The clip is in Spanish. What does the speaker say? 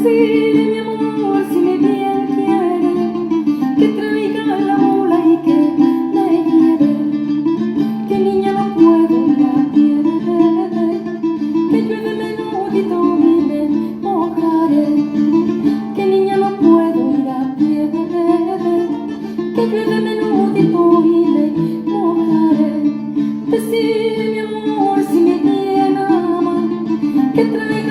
Decirle mi amor si me bien quiere, que traiga la mula y que me lleve, que niña no puedo ir a pie, que llueve menudito y me mojaré, que niña no puedo ir a pie, que llueve menudito y me mojaré. Decirle mi amor si me bien ama, que traiga